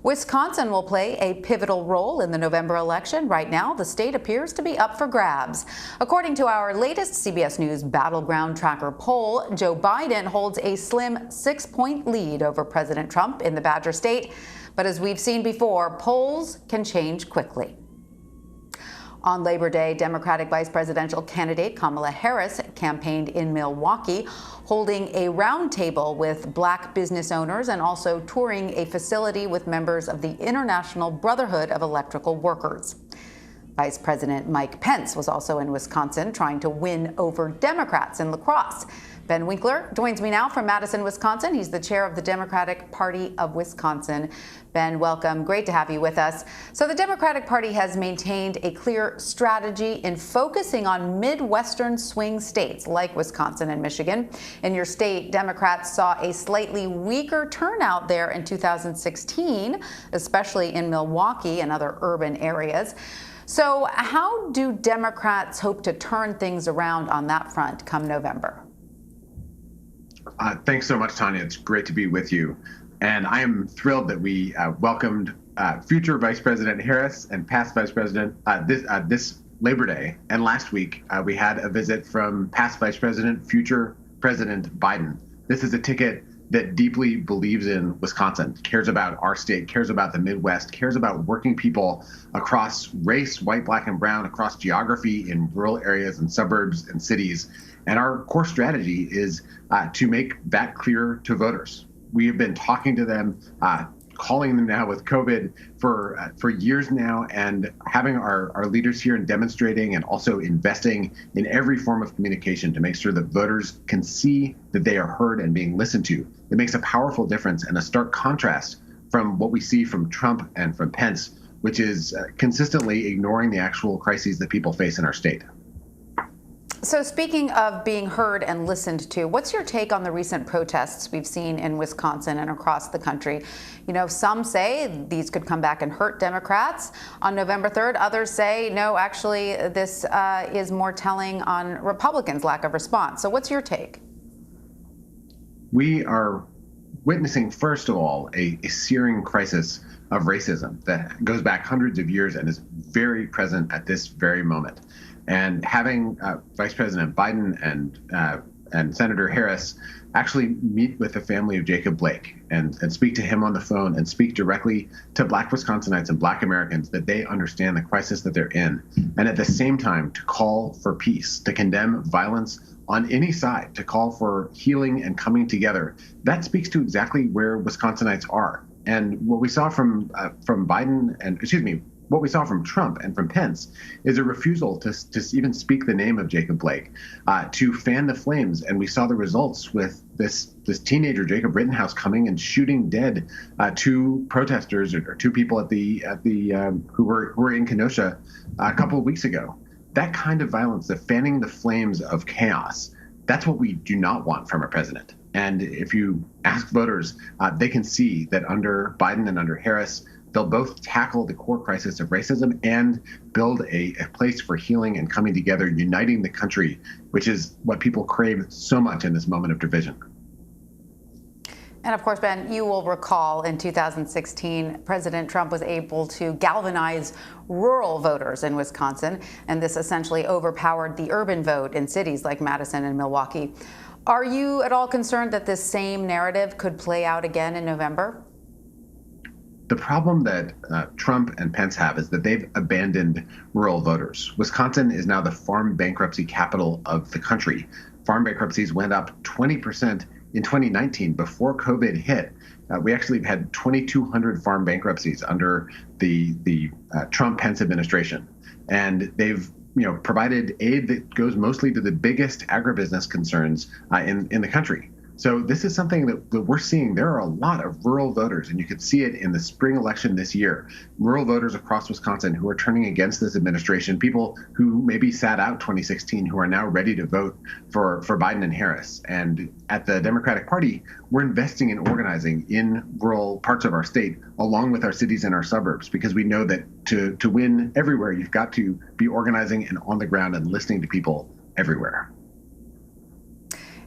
Wisconsin will play a pivotal role in the November election. Right now, the state appears to be up for grabs. According to our latest CBS News Battleground Tacker poll, Joe Biden holds a slim 6-point lead over President Trump in the Badger State. But as we've seen before, polls can change quickly. On Labor Day, Democratic vice presidential candidate Kamala Harris campaigned in Milwaukee, holding a roundtable with black business owners and also touring a facility with members of the International Brotherhood of Electrical Workers. Vice President Mike Pence was also in Wisconsin trying to win over Democrats in La Crosse. Ben Wikler joins me now from Madison, Wisconsin. He's the chair of the Democratic Party of Wisconsin. Ben, welcome. Great to have you with us. So the Democratic Party has maintained a clear strategy in focusing on Midwestern swing states like Wisconsin and Michigan. In your state, Democrats saw a slightly weaker turnout there in 2016, especially in Milwaukee and other urban areas. So how do Democrats hope to turn things around on that front come November? Thanks so much, Tanya. It's great to be with you. And I am thrilled that we welcomed future Vice President Harris and past Vice President this Labor Day. And last week, we had a visit from past Vice President, future President Biden. This is a ticket that deeply believes in Wisconsin, cares about our state, cares about the Midwest, cares about working people across race, white, black, and brown, across geography in rural areas and suburbs and cities. And our core strategy is to make that clear to voters. We have been talking to them, calling them now with COVID for years now, and having our leaders here and demonstrating and also investing in every form of communication to make sure that voters can see that they are heard and being listened to. It makes a powerful difference and a stark contrast from what we see from Trump and from Pence, which is consistently ignoring the actual crises that people face in our state. So speaking of being heard and listened to, what's your take on the recent protests we've seen in Wisconsin and across the country? You know, some say these could come back and hurt Democrats on November 3rd. Others say, no, actually, this is more telling on Republicans' lack of response. So what's your take? We are witnessing, first of all, a searing crisis of racism that goes back hundreds of years and is very present at this very moment. And having Vice President Biden and Senator Harris actually meet with the family of Jacob Blake and speak to him on the phone and speak directly to Black Wisconsinites and Black Americans that they understand the crisis that they're in. And at the same time, to call for peace, to condemn violence on any side, to call for healing and coming together. That speaks to exactly where Wisconsinites are. And what we saw from Biden and, what we saw from Trump and from Pence is a refusal to even speak the name of Jacob Blake, to fan the flames. And we saw the results with this teenager, Jacob Rittenhouse, coming and shooting dead two protesters or two people who were in Kenosha a couple of weeks ago. That kind of violence, the fanning the flames of chaos, that's what we do not want from a president. And if you ask voters, they can see that under Biden and under Harris, they'll both tackle the core crisis of racism and build a place for healing and coming together, uniting the country, which is what people crave so much in this moment of division. And of course, Ben, you will recall in 2016, President Trump was able to galvanize rural voters in Wisconsin, and this essentially overpowered the urban vote in cities like Madison and Milwaukee. Are you at all concerned that this same narrative could play out again in November? The problem that Trump and Pence have is that they've abandoned rural voters. Wisconsin is now the farm bankruptcy capital of the country. Farm bankruptcies went up 20% in 2019 before COVID hit. We actually had 2,200 farm bankruptcies under the Trump-Pence administration. And they've provided aid that goes mostly to the biggest agribusiness concerns in the country. So this is something that we're seeing. There are a lot of rural voters, and you could see it in the spring election this year. Rural voters across Wisconsin who are turning against this administration, people who maybe sat out 2016, who are now ready to vote for Biden and Harris. And at the Democratic Party, we're investing and organizing in rural parts of our state, along with our cities and our suburbs, because we know that to win everywhere, you've got to be organizing and on the ground and listening to people everywhere.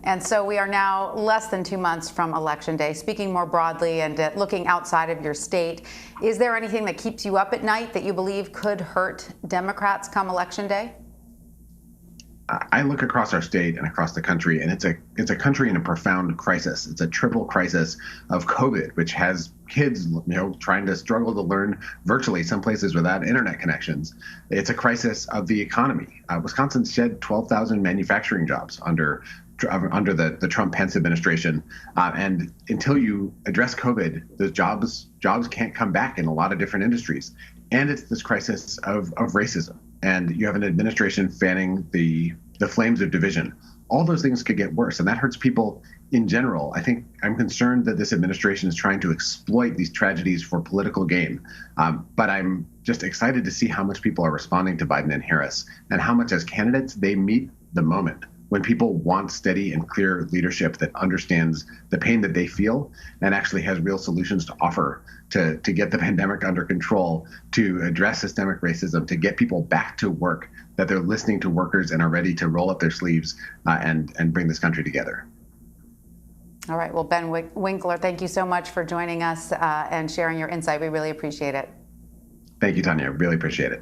And so we are now less than 2 months from Election Day. Speaking more broadly and looking outside of your state, is there anything that keeps you up at night that you believe could hurt Democrats come Election Day? I look across our state and across the country, and it's a country in a profound crisis. It's a triple crisis of COVID, which has kids, trying to struggle to learn virtually, some places without internet connections. It's a crisis of the economy. Wisconsin shed 12,000 manufacturing jobs under the Trump-Pence administration, and until you address COVID, those jobs can't come back in a lot of different industries. And it's this crisis of racism. And you have an administration fanning the flames of division. All those things could get worse, and that hurts people in general. I think I'm concerned that this administration is trying to exploit these tragedies for political gain. But I'm just excited to see how much people are responding to Biden and Harris, and how much as candidates they meet the moment when people want steady and clear leadership that understands the pain that they feel and actually has real solutions to offer to get the pandemic under control, to address systemic racism, to get people back to work, that they're listening to workers and are ready to roll up their sleeves and bring this country together. All right. Well, Ben Wikler, thank you so much for joining us and sharing your insight. We really appreciate it. Thank you, Tanya. Really appreciate it.